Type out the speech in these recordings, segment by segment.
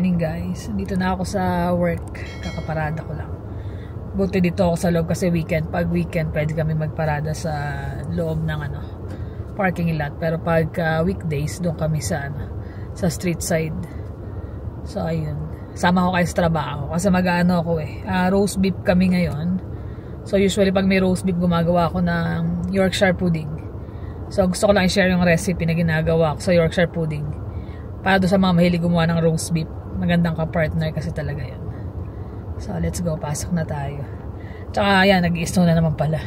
morning guys. Dito na ako sa work. Kakaparada ko lang. Buti dito ako sa loob kasi weekend. Pag weekend, pwede kami magparada sa loob ng parking lot. Pero pag weekdays, doon kami sa street side. So ayun. Sama ko kayo sa trabaho. Kasi mag-ano ako roast beef kami ngayon. So usually pag may roast beef, gumagawa ako ng Yorkshire pudding. So gusto ko lang i-share yung recipe na ginagawa ko sa Yorkshire pudding. Para doon sa mga mahilig gumawa ng roast beef. Magandang ka-partner kasi talaga yun. So, let's go. Pasok na tayo. Tsaka, yan. Nag-i-snow na naman pala.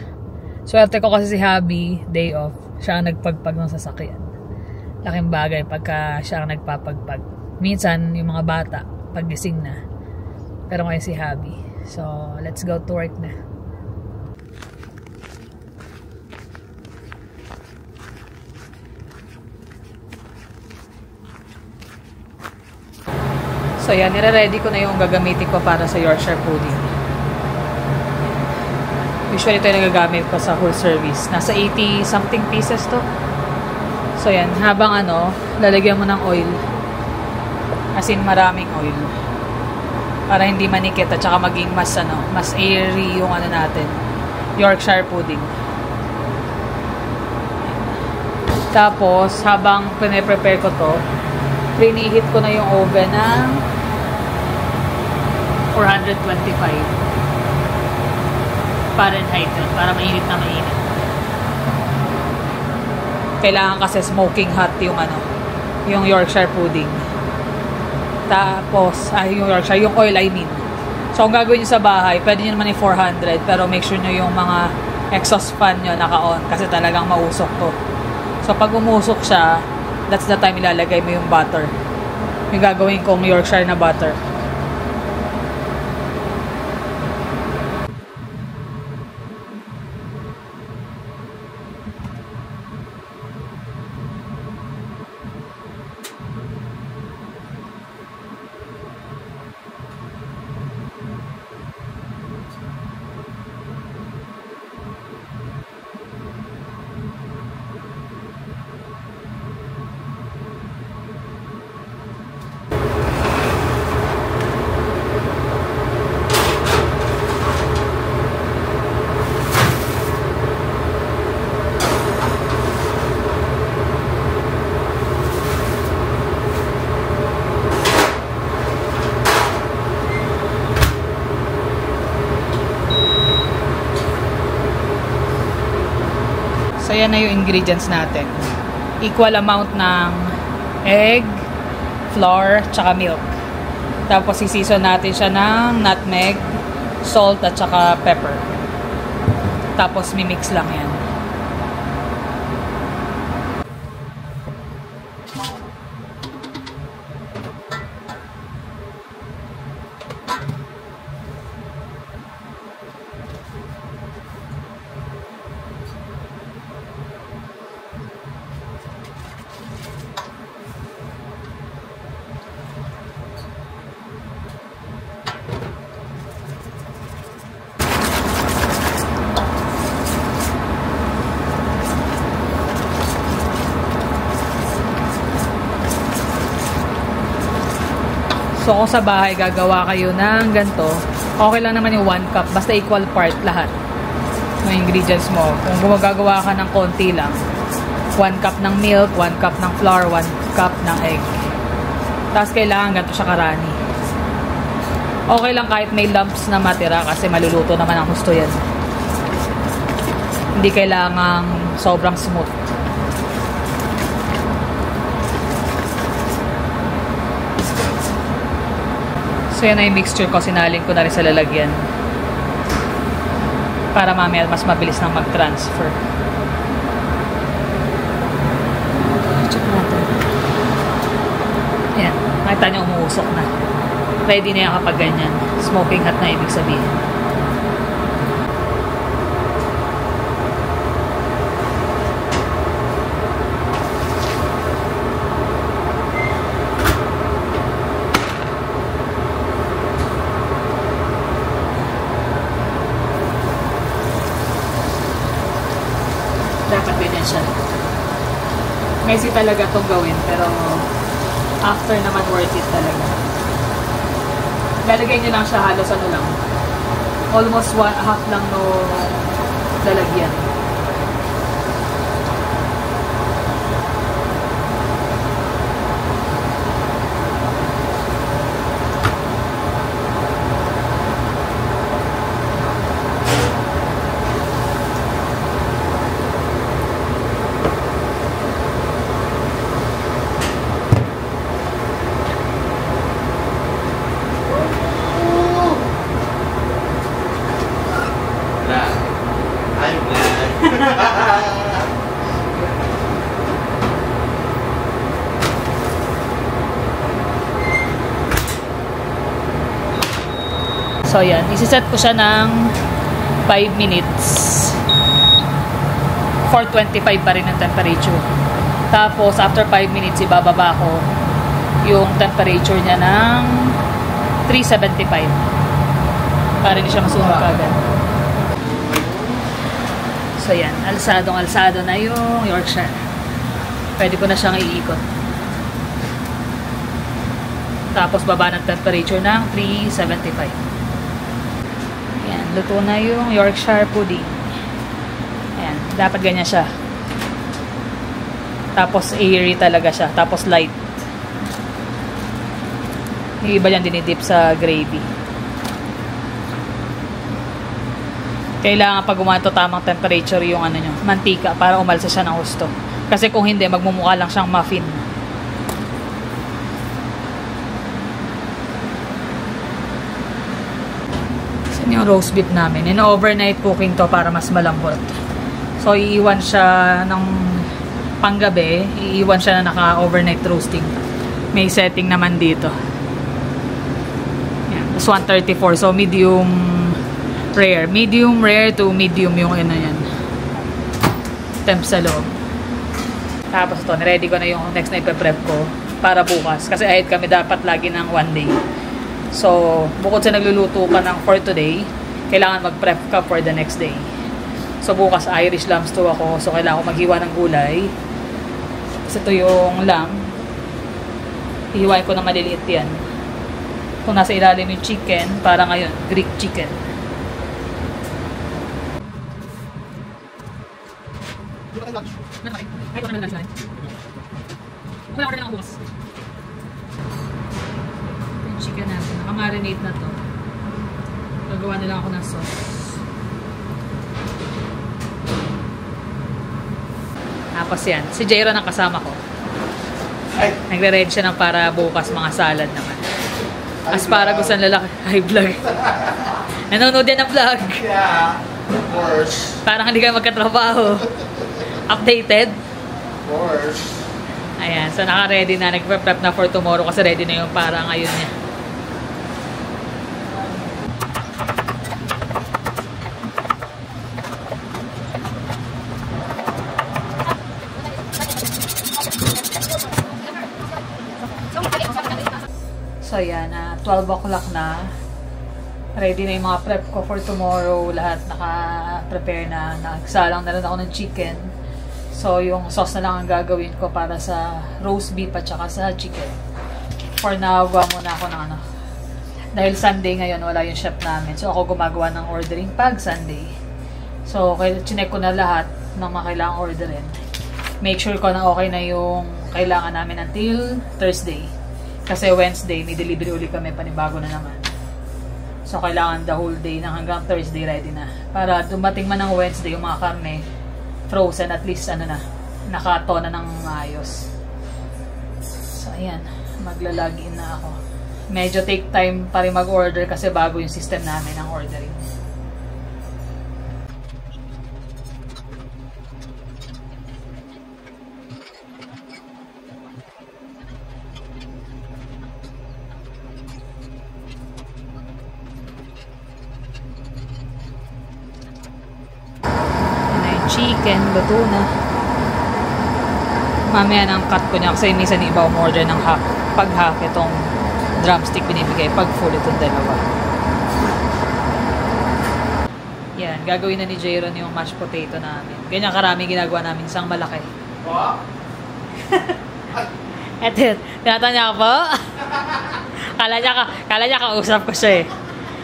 Swerte ko kasi si Habi, day off. Siya ang nagpagpag ng sasakyan. Laking bagay pagka siya ang nagpapagpag. Minsan, yung mga bata, paggising na. Pero ngayon si Habi. So, let's go to work na. So yan, nire-ready ko na yung gagamitin ko para sa Yorkshire pudding. Usually ito yung nagagamit ko sa whole service. Nasa 80 something pieces to. So yan, habang lalagyan mo ng oil. As in maraming oil. Para hindi manikit at saka maging mas airy yung natin. Yorkshire pudding. Tapos, habang pine-prepare ko to, preheat ko na yung oven ng 425 Fahrenheit para mainit na mainit. Kailangan kasi smoking hot yung Yorkshire pudding. Tapos, yung oil I mean. So, kung gagawin nyo sa bahay, pwede nyo naman yung 400 pero make sure nyo yung mga exhaust fan nyo naka-on kasi talagang mausok to. So, pag umusok siya, that's the time ilalagay mo yung butter. Yung gagawin kong Yorkshire na butter. So, yan na yung ingredients natin. Equal amount ng egg, flour, tsaka milk. Tapos, i-season natin siya ng nutmeg, salt, at tsaka pepper. Tapos, mimix lang yan. So, kung sa bahay gagawa kayo ng ganito, okay lang naman yung 1 cup. Basta equal part lahat ng ingredients mo. Kung gumagawa ka ng konti lang, 1 cup ng milk, 1 cup ng flour, 1 cup ng egg. Tapos, kailangan ganito siya karani. Okay lang kahit may lumps na matira kasi maluluto naman ang gusto yan. Hindi kailangang sobrang smooth. So, yan na yung mixture ko. Sinalin ko na rin sa lalagyan. Para mamaya mas mabilis nang mag-transfer. Check natin. Yan. Nakita niyo umuusok na. Ready na yan kapag ganyan. Smoking hot na ibig sabihin. Dapat ganyan siya. Messy talaga itong gawin, pero after naman worth it talaga. lalagay nyo lang siya halos ano lang. Almost half lang no lalagyan. So, yan. Isiset ko siya ng 5 minutes. 425 pa rin ang temperature. Tapos, after 5 minutes, ibababa ko yung temperature niya ng 375. Para hindi siya masunog agad. So, yan. Alsadong-alsado na yung Yorkshire. Pwede ko na siyang iikot. Tapos, baba ng temperature ng 375. Ayan, luto na yung Yorkshire pudding. Ayan, dapat ganyan siya. Tapos airy talaga siya. Tapos light. Yung iba yan dinidip sa gravy. Kailangan pag gumato tamang temperature yung ano nyo, mantika para umalsa siya ng husto. Kasi kung hindi, magmumukha lang siyang muffin. Yung roast beef namin. In-overnight cooking to para mas malambot. So, iiwan siya ng panggabi. Iiwan siya na naka-overnight roasting. May setting naman dito. Yan. Tapos 134. So, medium rare. Medium rare to medium yung ano yan. Temp sa loob. Tapos ito, ready ko na yung next na ipe-prep ko para bukas. Kasi ahead kami dapat lagi ng 1 day. So, bukod sa nagluluto ka ng for today, kailangan mag-prep ka for the next day. So, bukas Irish lamb stew ako. So, kailangan ko maghiwa ng gulay. Kasi ito yung lamb. Ihiwain ko na maliliit yan. Kung nasa ilalim yung chicken, para ngayon, Greek chicken. Chicken natin. Naka-marinate na to. Gagawa na lang ako ng sauce. Tapos yan. Si Jairo ang kasama ko. Nagre-ready siya ng para bukas mga salad naman. Asparagus ang lalaki. Hi, vlog. Nanonood yan ng vlog. Yeah, of course. Parang hindi kayo magkatrabaho. Updated? Of course. Ayan. So, naka-ready na. Nag-prep na for tomorrow kasi ready na yung para ngayon niya. So, yan. 12 o'clock na. Ready na yung mga prep ko for tomorrow. Lahat naka-prepare na. Nagsalang na rin ako ng chicken. So, yung sauce na lang ang gagawin ko para sa roast beef at saka sa chicken. For now, gawa muna ako ng ano. Dahil Sunday ngayon, wala yung chef namin. So, ako gumagawa ng ordering pag Sunday. So, chinek ko na lahat ng mga kailangang orderin. Make sure ko na okay na yung kailangan namin until Thursday. Kasi Wednesday, may delivery ulit kami, panibago na naman. So, kailangan the whole day na hanggang Thursday ready na. Para dumating man ng Wednesday, yung mga karne, frozen, at least, ano na, nakato na ng ayos. So, ayan, maglalagin na ako. Medyo take time pa rin mag-order kasi bago yung system namin ng ordering. Chicken, luto na. Mamaya nang cut ko niya kasi minsan iba umorder ng half. Pag half, itong drumstick binibigay. Pag full, itong dalawa. Yan, gagawin na ni Jairon yung mashed potato namin. Ganyan karami ginagawa namin, isang malaki. What? Eto yun, tinatanya ka po? Kala niya kausap ko siya eh.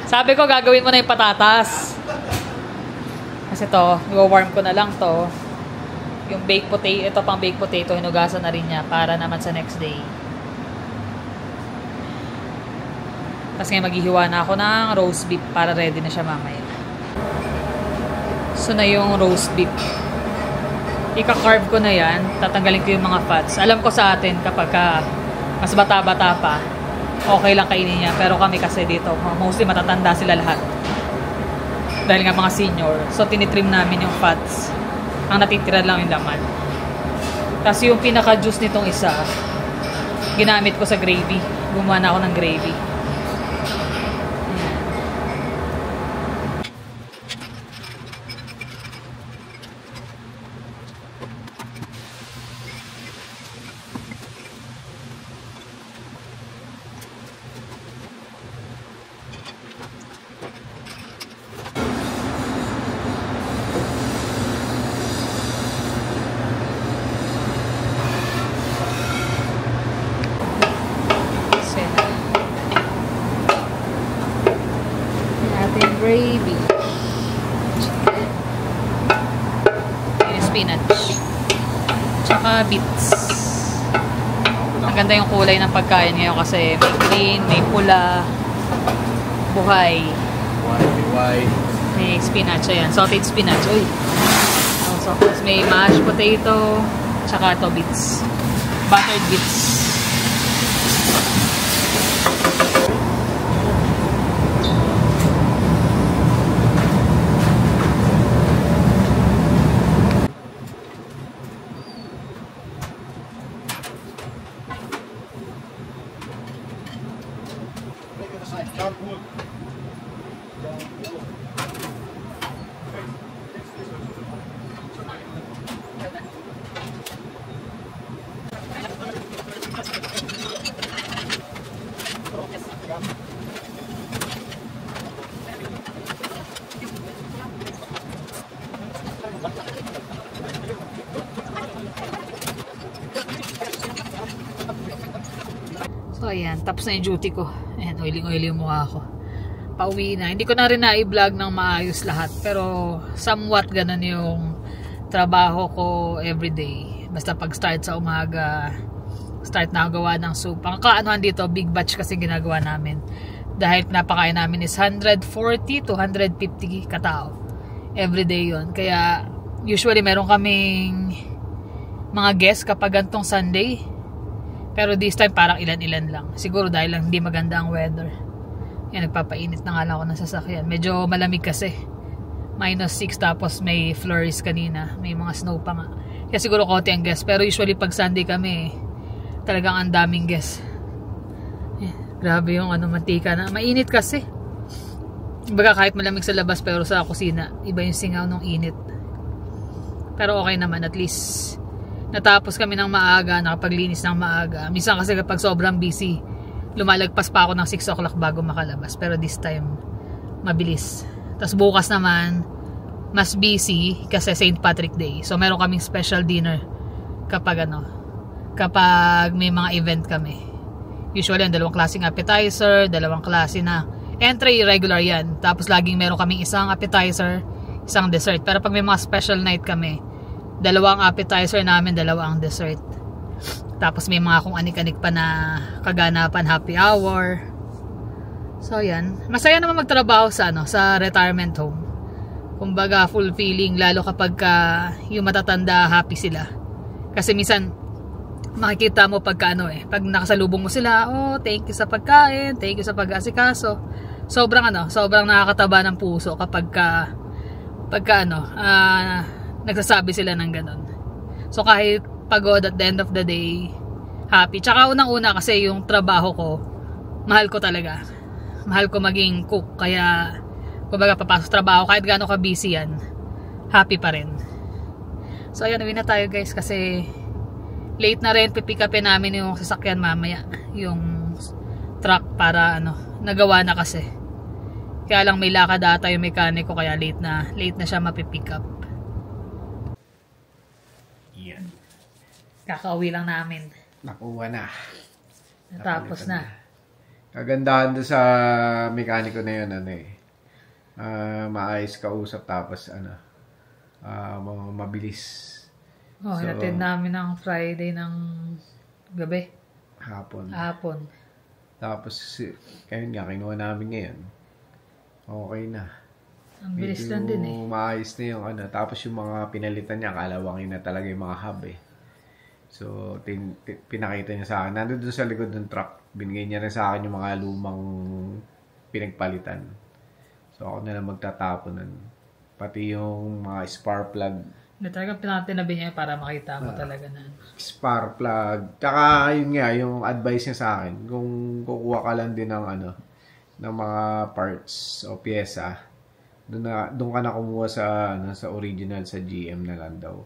Sabi ko, gagawin mo na yung patatas. Kasi to, i-warm ko na lang to. Yung baked potato, ito pang baked potato, hinugasan na rin niya para naman sa next day. Tapos ngayon maghihiwa na ako ng roast beef para ready na siya mamaya. So na yung roast beef. Ika-carve ko na yan. Tatanggalin ko yung mga fats. Alam ko sa atin kapag mas bata-bata pa, okay lang kainin niya. Pero kami kasi dito, mostly matatanda sila lahat. Dahil nga mga senior. So tinitrim namin yung fats. Ang natitira lang yung laman. Tapos yung pinaka-juice nitong isa, ginamit ko sa gravy. Gumawa na ako ng gravy. Gravy. Chicken. Yung spinach. Tsaka beets. Maganda yung kulay ng pagkain ngayon kasi may green, may pula, buhay. May spinach. Ayan. Sauteed spinach. Uy. So, may mashed potato. Tsaka ito beets. Buttered beets. So, ayan. Tapos na yung duty ko. Ayan, oily-oily yung mukha ko. Pauwi na. Hindi ko na rin na-i-vlog ng maayos lahat. Pero, somewhat ganun yung trabaho ko everyday. Basta pag-start sa umaga, start na gawa ng soup. Ang kaanuhan dito, big batch kasi ginagawa namin. Dahil napakain namin is 140 to 150 katao. Everyday yon. Kaya, usually meron kaming mga guests kapag gantong Sunday. Pero this time parang ilan-ilan lang. Siguro dahil lang hindi maganda ang weather. Yan, nagpapainit na nga lang ako ng sasakyan. Medyo malamig kasi. -6 tapos may flurries kanina. May mga snow pa nga. Kaya siguro konti ang guests. Pero usually pag Sunday kami, talagang ang daming guests. Grabe yung mantika na. Mainit kasi. Baga kahit malamig sa labas pero sa kusina, iba yung singaw ng init. Pero okay naman, at least natapos kami ng maaga, nakapaglinis ng maaga. Minsan kasi kapag sobrang busy, lumalagpas pa ako ng 6 o'clock bago makalabas. Pero this time, mabilis. Tapos bukas naman, mas busy kasi St. Patrick Day. So meron kaming special dinner kapag kapag may mga event kami. Usually, ang dalawang klaseng appetizer, dalawang klase na entry, regular yan. Tapos laging meron kaming isang appetizer, isang dessert. Pero pag may mga special night kami, dalawang appetizer namin, dalawang dessert. Tapos may mga kung anik-anik pa na kaganapan, happy hour. So yan, masaya naman magtrabaho sa sa retirement home. Kumbaga fulfilling, lalo kapag yung matatanda happy sila. Kasi minsan makikita mo pagka pag nakasalubong mo sila, oh, thank you sa pagkain, thank you sa pag-asikaso. Sobrang sobrang nakakataba ng puso kapag nagsasabi sila ng ganun. So kahit pagod at the end of the day, happy. Tsaka unang-una kasi yung trabaho ko, mahal ko talaga. Mahal ko maging cook. Kaya kumbaga papasok trabaho, kahit gaano ka busy yan, happy pa rin. So ayan, uwi na tayo guys kasi late na rin. Pipick upin namin yung sasakyan mamaya, yung truck para nagawa na kasi. Kaya lang may lakad ata yung mekaniko kaya late na siya mapipick up. Yan. Kakauwi lang namin. Nakuha na. Natapos na. Kagandahan doon sa mekaniko na yun, maayos kausap tapos mabilis. Hinatid namin ng Friday ng gabi. Hapon. Tapos, kaya nga, kinuha namin ngayon. Okay na. Ang bilis lang din Maayos na yung Tapos yung mga pinalitan niya, kalawangin na talaga yung mga hub So, pinakita niya sa akin. Nandun doon sa likod ng truck. Binigay niya rin sa akin yung mga lumang pinagpalitan. So, ako na lang magtatapon. Pati yung mga spark plug. Talagang pinatinabi niya para makita mo talaga na. Spark plug. Tsaka, yun nga, yung advice niya sa akin. Kung kukuha ka lang din ng ng mga parts o pyesa, doon ka na kumuha sa original, sa GM na lang daw.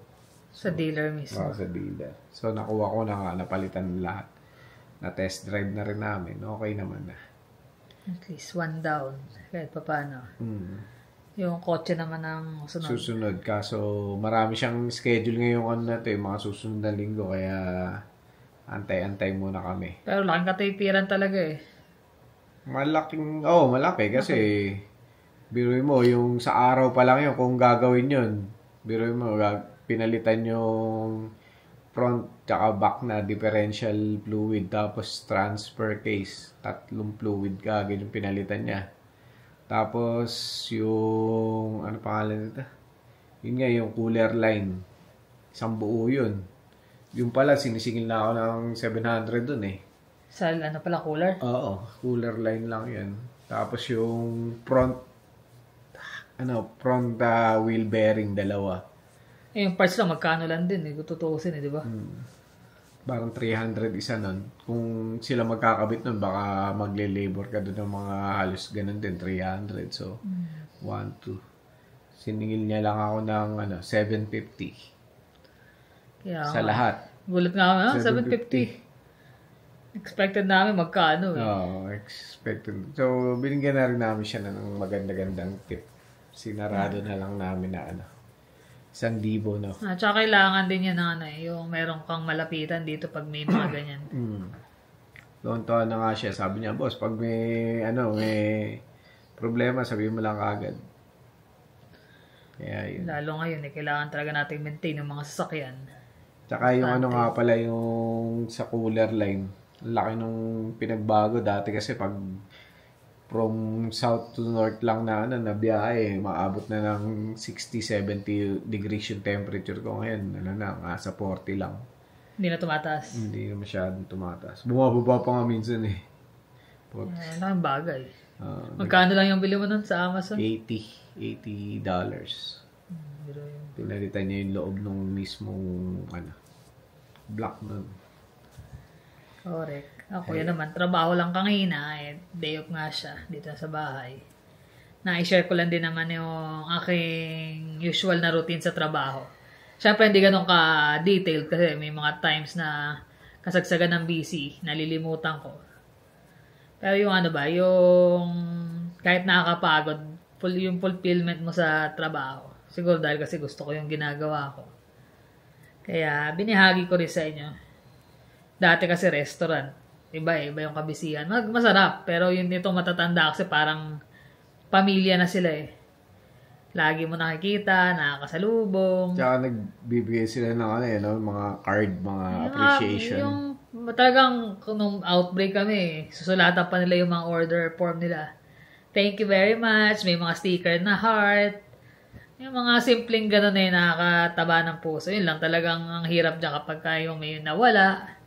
Sa dealer mismo. Sa dealer. So, nakuha ko na nga, napalitan lahat. Na-test drive na rin namin. Okay naman na. At least one down. Kahit pa paano. Yung kotse naman ang susunod. Kaso, marami siyang schedule ngayong yung mga susunod na linggo. Kaya, antay-antay muna kami. Pero laking katipiran talaga Malaki. Kasi, biruin mo, yung sa araw pa lang yun, kung gagawin yun, biruin mo, pinalitan yung front tsaka back na differential fluid tapos transfer case. 3 fluid kagad yung pinalitan niya. Tapos yung pangalan nito? Yun nga yung cooler line. Isang buo yun. Yung pala sinisingil na ako ng 700 dun Sa pala cooler? Oo, cooler line lang yun. Tapos yung front wheel bearing 2. Yung parts lang, magkano lang din kung tutuusin di ba? Parang 300 isa nun. Kung sila magkakabit nun, baka magle-labor ka doon ng mga halos ganun din, 300. So, 1, 2. Siningil niya lang ako ng 750. Kaya, sa lahat. Gulat nga ako, 750. Expected namin magkano expected. So, binigyan na rin namin siya ng maganda-gandang tip. Sinarado na lang namin na 1,000, no? Tsaka kailangan din yan yung meron kang malapitan dito pag may mga ganyan. Doon na nga siya. Sabi niya, boss, pag may problema, sabihin mo lang agad. Kaya yun. Lalo ngayon, kailangan talaga natin maintain yung mga sasakyan. Tsaka yung nga pala yung sa cooler line, laki nung pinagbago dati kasi pag from south to north lang na biyahe, maabot na ng 60-70 degrees yung temperature ko ngayon. Sa 40 lang. Hindi na tumataas? Hindi na masyadong tumataas. Bumababa pa nga minsan Laking bagay. Magkano lang yung bili mo nun sa Amazon? $80. Pinalitan niya yung loob nung mismong block nun. Correct. Ako yan naman, trabaho lang kanina, day off nga siya dito sa bahay. Na-share ko lang din naman yung aking usual na routine sa trabaho. Siyempre, hindi ganun ka-detailed kasi may mga times na kasagsagan ng busy, nalilimutan ko. Pero yung yung kahit nakakapagod, yung fulfillment mo sa trabaho. Siguro dahil kasi gusto ko yung ginagawa ko. Kaya binihagi ko rin sa inyo. Dati kasi restaurant. Iba yung kabisihan. Masarap. Pero yun itong matatanda kasi parang pamilya na sila Lagi mo nakikita, nakakasalubong. Tsaka nagbibigay sila ng mga card, mga appreciation. Yung talagang nung outbreak kami, susulatan pa nila yung mga order form nila. Thank you very much. May mga sticker na heart. Yung mga simpleng gano'n nakakataba ng puso. Yun lang talagang ang hirap dyan kapag yung may nawala.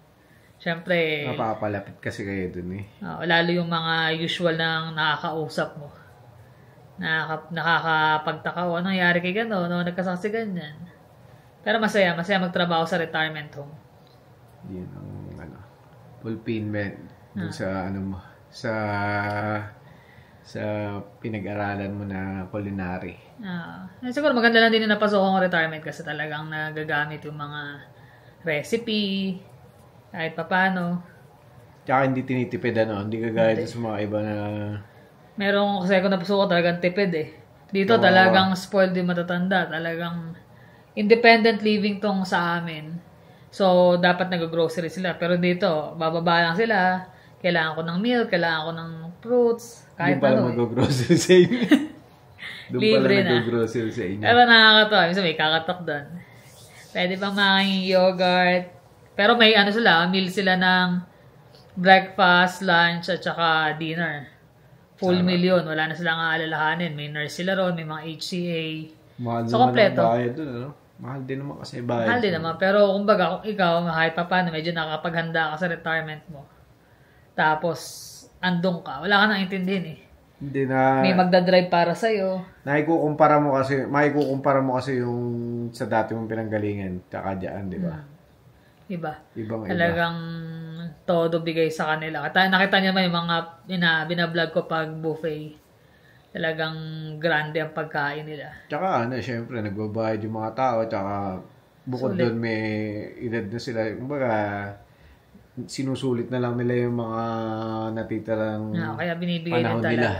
Siyempre, napapalapit kasi kayo dun lalo yung mga usual na nakakausap mo. Nakakapagtaka, anong nangyari kay gano'n? Nagkasaksi ganyan. Pero masaya magtrabaho sa retirement home. Yun ang fulfillment dun sa sa pinag-aralan mo na culinary. Siguro maganda lang din yung napasok ng retirement kasi talagang nagagamit yung mga recipe, kahit papano. Tsaka hindi tinitipid hindi kagaya sa mga iba na... Meron kasi ako napasok talagang tipid Dito talagang spoiled yung matatanda. Talagang independent living tong sa amin. So, dapat nag-grocery sila. Pero dito, bababa lang sila. Kailangan ko ng milk, kailangan ko ng fruits, kahit Doon pala ano. mag-grocery sa inyo. Doon pala Libre na. mag-grocery sa inyo. Pero nakakatawa. Minsan may kakatok doon. Pwede pang makain yogurt. Pero may ano sila, meal sila ng breakfast, lunch, at saka dinner. Full meal yun. Wala na silang aalalahanin. May nurse sila ron, may mga HCA. Mahal So, naman kompleto. ang bayad doon, ano? Mahal din naman kasi bayad. Mahal din naman. Pero kumbaga, kung ikaw, kahit pa paano, medyo nakapaghanda ka sa retirement mo. Tapos, andong ka. Wala ka nang intindihin eh. Hindi na... May magdadrive para sa'yo. Maikukumpara mo kasi yung sa dati mong pinanggalingan tsaka dyan, di ba? Diba? Ibang iba. Talagang todo bigay sa kanila. Nakita niyo naman yung mga binablog ko pag buffet. Talagang grande ang pagkain nila. Tsaka syempre, nagbabayad yung mga tao tsaka bukod doon may edad na sila. Kumbaga, sinusulit na lang nila yung mga natitirang Kaya binibigay panahon din talaga. nila.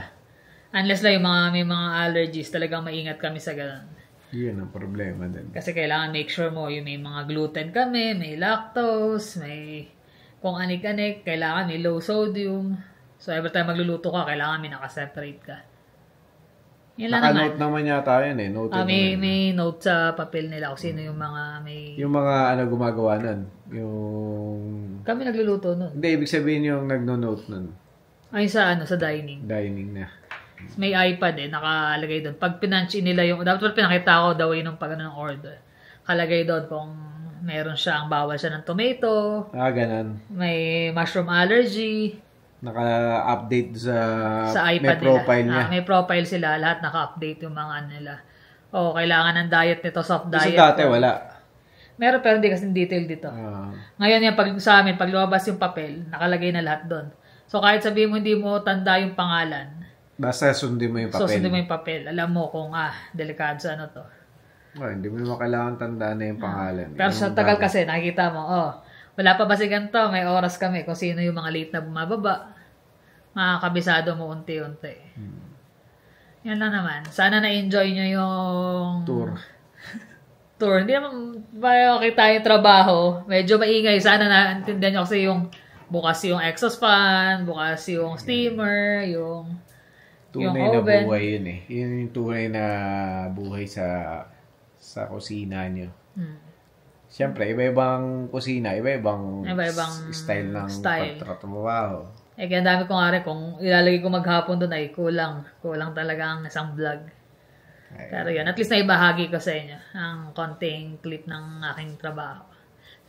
Unless lang yung may mga allergies, talagang maingat kami sa ganun. Yun ang problema din. Kasi kailangan make sure mo yung may mga gluten kami, may lactose, may kung anik-anik, kailangan may low sodium. So every time magluluto ka, kailangan may nakaseparate ka. Yun lang naman. Naka-note naman yata yun eh. Noted May note sa papel nila kung sino yung mga may... yung mga gumagawa nun. Yung... Kami nagluluto nun. Hindi, ibig sabihin yung nagno-note nun. Ay sa dining. Dining na. May iPad nakalagay doon. Pag pinunch in nila yung, dapat pinakita ko daw yun ng pag ng order. Kalagay doon kung meron siyang bawal siya ng tomato, Ganun. may mushroom allergy, Naka-update sa iPad may profile nila. niya. May profile sila, lahat naka-update yung mga nila. Kailangan ng diet nito, soft Kasi diet. dati wala. Meron pero hindi kasi detail dito. Ngayon yan, sa amin, pag lumabas yung papel, nakalagay na lahat doon. So kahit sabihin mo hindi mo tanda yung pangalan, Basta sundin mo yung papel. sundin mo yung papel. Alam mo kung delikado sa ano to. Hindi mo naman kailangan tandaan na yung pangalan. Pero sa tagal kasi, nakikita mo, wala pa ba si ganito, may oras kami kung sino yung mga late na bumababa. Makakabisado mo unti-unti. Yan lang naman. Sana na-enjoy nyo yung tour. Hindi naman okay tayo trabaho. Medyo maingay. Sana naintindihan nyo kasi yung bukas yung exhaust fan, bukas yung steamer, yung tunay yung na oven. buhay yun eh. Yun yung tunay na buhay sa kusina nyo. Siyempre, iba-ibang kusina, iba-ibang style ng pagtatrabaho. Kaya dami ko nga rin, kung ilalagay ko maghapon doon ay kulang talaga ang isang vlog. Pero yun, at least naibahagi ko sa inyo ang konting clip ng aking trabaho.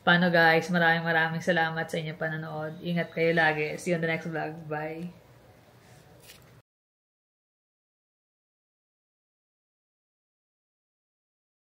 Paano guys, maraming salamat sa inyong panonood. Ingat kayo lagi. See you on the next vlog. Bye!